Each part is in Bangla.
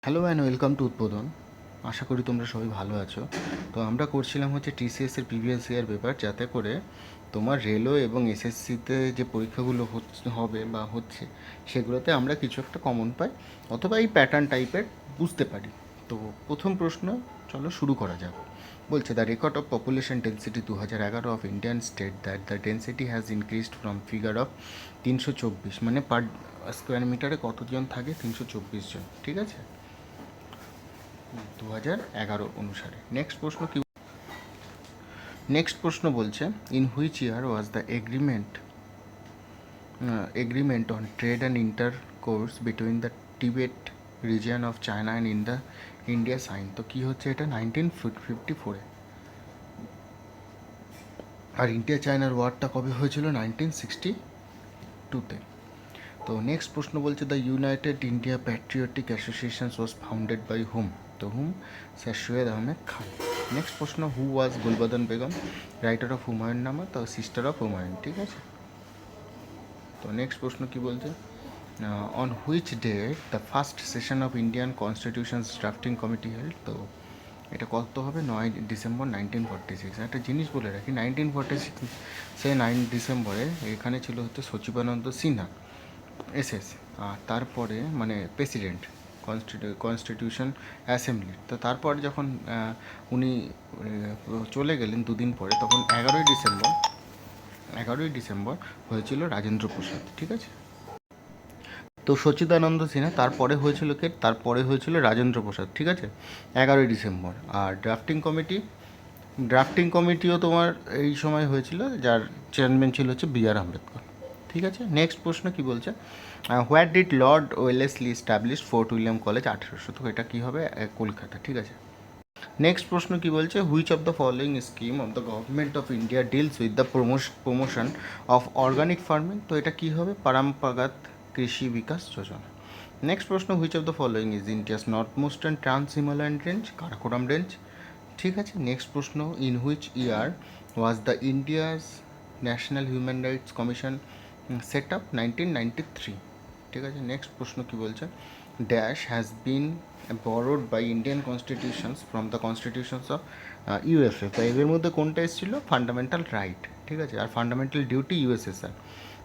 হ্যালো অ্যান্ড ওয়েলকাম টু উদ্বোধন। আশা করি তোমরা সবাই ভালো আছো। তো আমরা করছিলাম হচ্ছে টিসিএসের প্রিভিয়াস ইয়ার পেপার, যাতে করে তোমার রেলওয়ে এবং এসএসসিতে যে পরীক্ষাগুলো হবে বা হচ্ছে সেগুলোতে আমরা কিছু একটা কমন পাই অথবা এই প্যাটার্ন টাইপের বুঝতে পারি। তো প্রথম প্রশ্ন, চলো শুরু করা যাক। বলছে the record of population density 2011 of Indian state that the density has increased from figure of 324, মানে পার স্কোয়ার মিটারে কতজন থাকে? 324 জন, ঠিক আছে, 2011 অনুসারে। নেক্সট প্রশ্ন বলছে in which year was the agreement on trade and intercourse between the Tibet region of China and India sign. তো কী হচ্ছে এটা? 1954-এ। আর ইন্ডিয়া চায়নার ওয়ারটা কবে হয়েছিল? 1962-তে। তো নেক্সট প্রশ্ন বলছে the United India Patriotic Association was founded by hmm? তো hmm, sir Syed Ahmed Khan. Next প্রশ্ন, who was Gulbadan Begum? Writer of Humayun Nama, তো সিস্টার অফ হুমায়ুন, ঠিক আছে। তো নেক্সট প্রশ্ন কি বলছে, on which day the first session of Indian constitutions drafting committee held? তো এটা কত হবে? 9 ডিসেম্বর 1946। একটা জিনিস বলে রাখি, 1946 সে 9 ডিসেম্বরে এখানে ছিল হচ্ছে সচিবানন্দ সিনহা, এসএস, আর তারপরে মানে প্রেসিডেন্ট কনস্টিটিউশন অ্যাসেম্বলি। তো তারপর যখন উনি চলে গেলেন দুদিন পরে, তখন 11ই ডিসেম্বর হয়েছিল রাজেন্দ্র প্রসাদ, ঠিক আছে। তো সচ্চিদানন্দ সিনহা, তারপরে হয়েছিল কে? তারপরে হয়েছিল রাজেন্দ্র প্রসাদ, ঠিক আছে, 11ই ডিসেম্বর। আর ড্রাফটিং কমিটিও তোমার এই সময় হয়েছিল, যার চেয়ারম্যান ছিল হচ্ছে বি.আর. আম্বেদকর, ঠিক আছে। নেক্সট প্রশ্ন কি বলছে, what did Lord Wellesley establish fort William college 1800? তো এটা কী হবে? কলকাতা, ঠিক আছে। নেক্সট প্রশ্ন কি বলছে, which of the following scheme of the government of India deals with the promotion of organic farming? তো এটা কী হবে? পারম্পরাগত কৃষি বিকাশ যোজনা। নেক্সট প্রশ্ন, which of the following is India's northernmost trans Himalayan range? Karakoram range, ঠিক আছে। নেক্সট প্রশ্ন, in which year was the India's national human rights commission set up? 1993, ঠিক আছে। নেক্সট প্রশ্ন কি বলছে, dash has bin borrowed by Indian constitutions from the constitutions of USA? তো এদের মধ্যে কোনটা এসেছিল? ফান্ডামেন্টাল রাইট, ঠিক আছে, আর ফান্ডামেন্টাল ডিউটি ইউএসএসআর।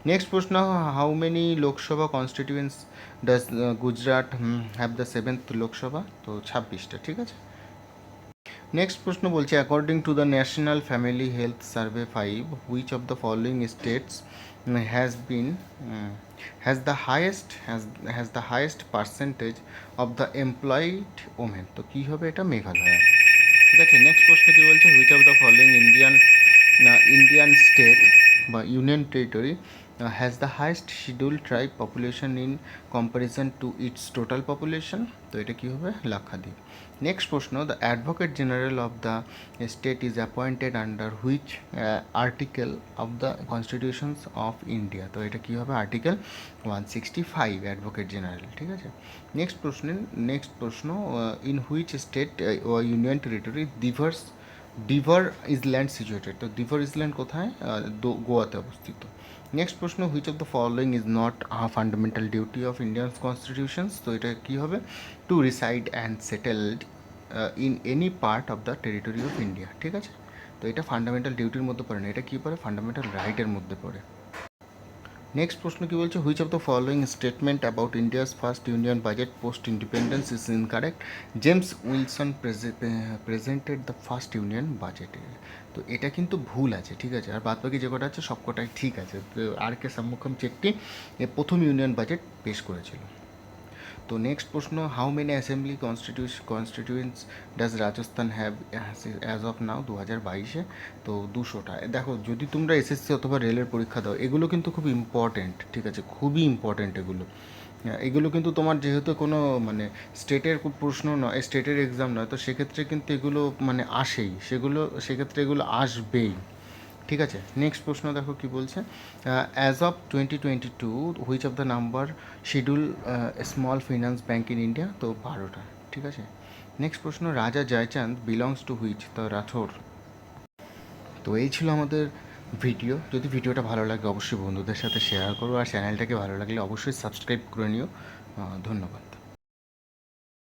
নেক্সট প্রশ্ন, how many Lok Sabha constituencies does Gujarat have the 7th Lok Sabha? তো 26টা, ঠিক আছে। নেক্সট প্রশ্ন বলছে according to the national family health survey 5, which of the following states has been has the highest percentage of the employed women? তো কী হবে এটা? মেঘালয়, ঠিক আছে। নেক্সট প্রশ্ন কী বলছে, which of the following Indian state বা union territory has the highest scheduled tribe population in comparison to its total population? তো এটা কী হবে? লাক্ষাদ্বীপ। নেক্সট প্রশ্ন, the advocate general of the state is appointed under which article of the constitutions of India? তো এটা কী হবে? আর্টিকেল 165, অ্যাডভোকেট জেনারেল, ঠিক আছে। নেক্সট প্রশ্ন, in which state union territory Divar island situated? তো ডিভার ইসল্যান্ড কোথায়? গোয়াতে অবস্থিত। নেক্সট প্রশ্ন, which of the following is not a fundamental duty of Indian constitutions? তো এটা কী হবে? To reside and settled in any part of the territory of India, ঠিক আছে। তো এটা ফান্ডামেন্টাল ডিউটির মধ্যে পড়ে না, এটা কী পড়ে? ফান্ডামেন্টাল রাইটের মধ্যে পড়ে। নেক্সট প্রশ্ন কী বলছে, which of the following statement about India's first union budget post independence is incorrect? James Wilson presented the first union budget? তো এটা কিন্তু ভুল আছে, ঠিক আছে। আর বাদবাকি যে কটা আছে সব কটাই ঠিক আছে। তো আর কে সাম্মুখম চেট্টি প্রথম ইউনিয়ন বাজেট পেশ করেছিল। তো নেক্সট প্রশ্ন, how many assembly constituents does Rajasthan have as of now 2022-এ? তো 200টা। দেখো, যদি তোমরা এসএসসি অথবা রেলের পরীক্ষা দাও, এগুলো কিন্তু খুব ইম্পর্টেন্ট, ঠিক আছে, খুবই ইম্পর্টেন্ট এগুলো কিন্তু তোমার যেহেতু কোনো মানে স্টেটের প্রশ্ন নয়, স্টেটের এক্সাম নয়, তো সেক্ষেত্রে কিন্তু এগুলো মানে আসেই, সেক্ষেত্রে এগুলো আসবেই, ঠিক আছে। নেক্সট প্রশ্ন দেখো কি বলছে, as of 2022 which of the number schedule small finance bank in India? তো 12টা, ঠিক আছে। নেক্সট প্রশ্ন, রাজা জয়চাঁদ বিলংস টু হুইচ? তো রাঠোর। তো এই ছিল আমাদের ভিডিও। যদি ভিডিওটা ভালো লাগে অবশ্যই বন্ধুদের সাথে শেয়ার করো, আর চ্যানেলটাকে ভালো লাগলে অবশ্যই সাবস্ক্রাইব করে নিও। ধন্যবাদ।